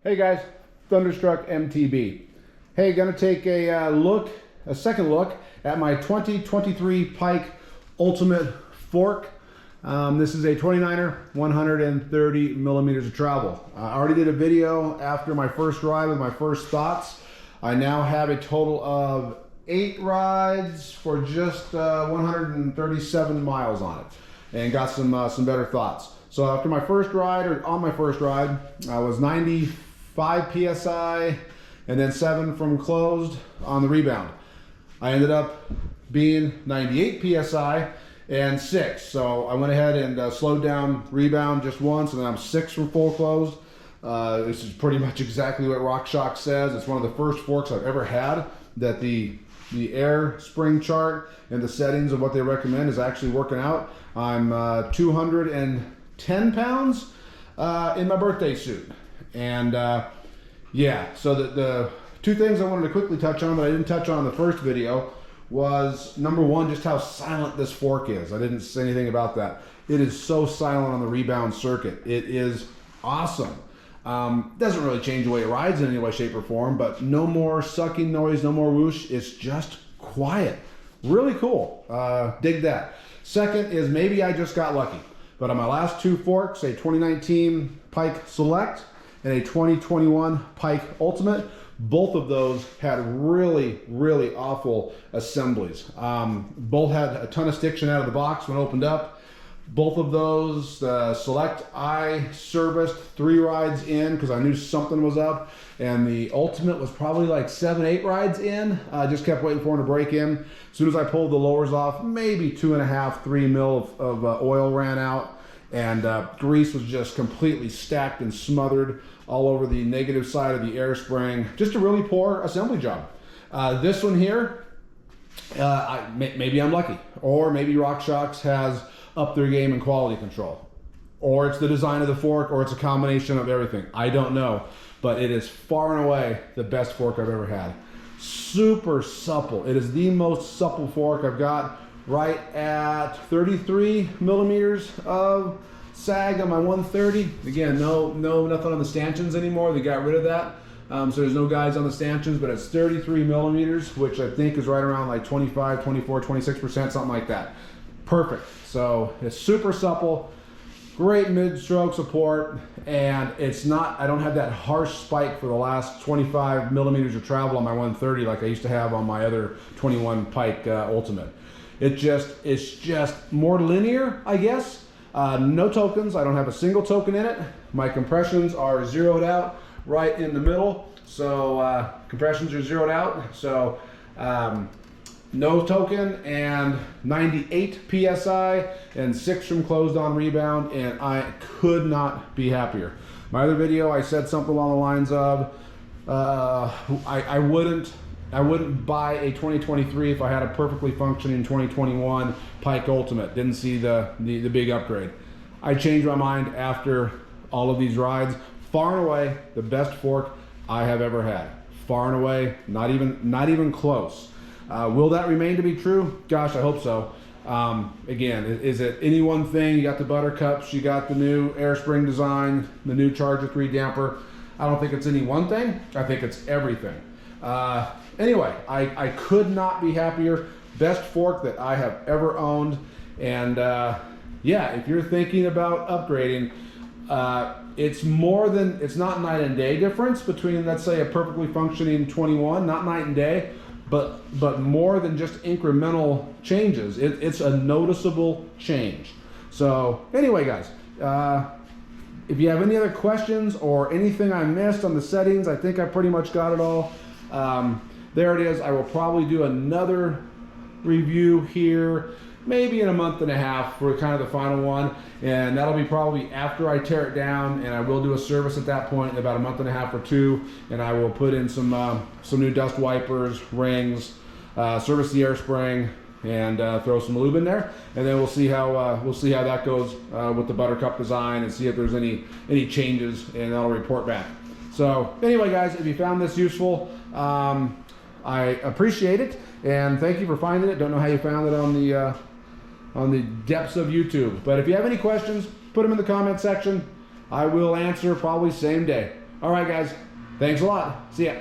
Hey guys, Thunderstruck MTB. Hey, gonna take a second look at my 2023 Pike Ultimate Fork. This is a 29er, 130 millimeters of travel. I already did a video after my first ride with my first thoughts. I now have a total of 8 rides for just 137 miles on it, and got some better thoughts. So after my first ride, or on my first ride, I was 95 PSI and then 7 from closed on the rebound. I ended up being 98 PSI and 6. So I went ahead and slowed down rebound just once, and then I'm 6 from full closed. This is pretty much exactly what Rockshox says. It's one of the first forks I've ever had that the air spring chart and the settings of what they recommend is actually working out. I'm 210 pounds in my birthday suit. And yeah, so the two things I wanted to quickly touch on that I didn't touch on in the first video was, number one, just how silent this fork is. I didn't say anything about that. It is so silent on the rebound circuit. It is awesome. Doesn't really change the way it rides in any way, shape, or form, but no more sucking noise, no more whoosh. It's just quiet. Really cool. Dig that. Second is, maybe I just got lucky, but on my last 2 forks, a 2019 Pike Select and a 2021 Pike Ultimate, both of those had really, really awful assemblies. Both had a ton of stiction out of the box when opened up. Both of those, Select, I serviced 3 rides in because I knew something was up, and the Ultimate was probably like 7, 8 rides in. I just kept waiting for him to break in. As soon as I pulled the lowers off, maybe 2.5, 3 mil of oil ran out, and grease was just completely stacked and smothered all over the negative side of the air spring. Just a really poor assembly job. This one here, maybe I'm lucky, or maybe Rockshox has up their game in quality control, or it's the design of the fork, or it's a combination of everything. I don't know, but it is far and away the best fork I've ever had. Super supple. It is the most supple fork I've got, right at 33 millimeters of sag on my 130. Again, nothing on the stanchions anymore. They got rid of that. So there's no guides on the stanchions, but it's 33 millimeters, which I think is right around like 25, 24, 26%, something like that. Perfect. So it's super supple, great mid-stroke support, and I don't have that harsh spike for the last 25 millimeters of travel on my 130 like I used to have on my other 21 Pike Ultimate. It's just more linear, I guess. No tokens. I don't have a single token in it. My compressions are zeroed out right in the middle. So compressions are zeroed out. So no token, and 98 PSI and 6 from closed on rebound, and I could not be happier. My other video, I said something along the lines of, I wouldn't buy a 2023 if I had a perfectly functioning 2021 Pike Ultimate. Didn't see the big upgrade. I changed my mind after all of these rides. Far and away the best fork I have ever had. Far and away, not even close. Will that remain to be true? Gosh, I hope so. Again, is it any one thing? You got the buttercups, you got the new air spring design, the new Charger 3 damper. I don't think it's any one thing. I think it's everything. Anyway, I could not be happier. Best fork that I have ever owned. And yeah, if you're thinking about upgrading, it's not night and day difference between, let's say, a perfectly functioning 21, not night and day, but more than just incremental changes. It's a noticeable change. So anyway, guys, if you have any other questions or anything I missed on the settings, I think I pretty much got it all. There it is. I will probably do another review here, maybe in a month and a half for kind of the final one, and that'll be probably after I tear it down, and I will do a service at that point in about a month and a half or 2, and I will put in some new dust wipers, rings, service the air spring, and throw some lube in there, and then we'll see how that goes with the buttercup design, and see if there's any changes, and I'll report back. So anyway, guys, if you found this useful, I appreciate it, and thank you for finding it. Don't know how you found it on the depths of YouTube, but if you have any questions, put them in the comment section. I will answer probably same day. All right, guys. Thanks a lot. See ya.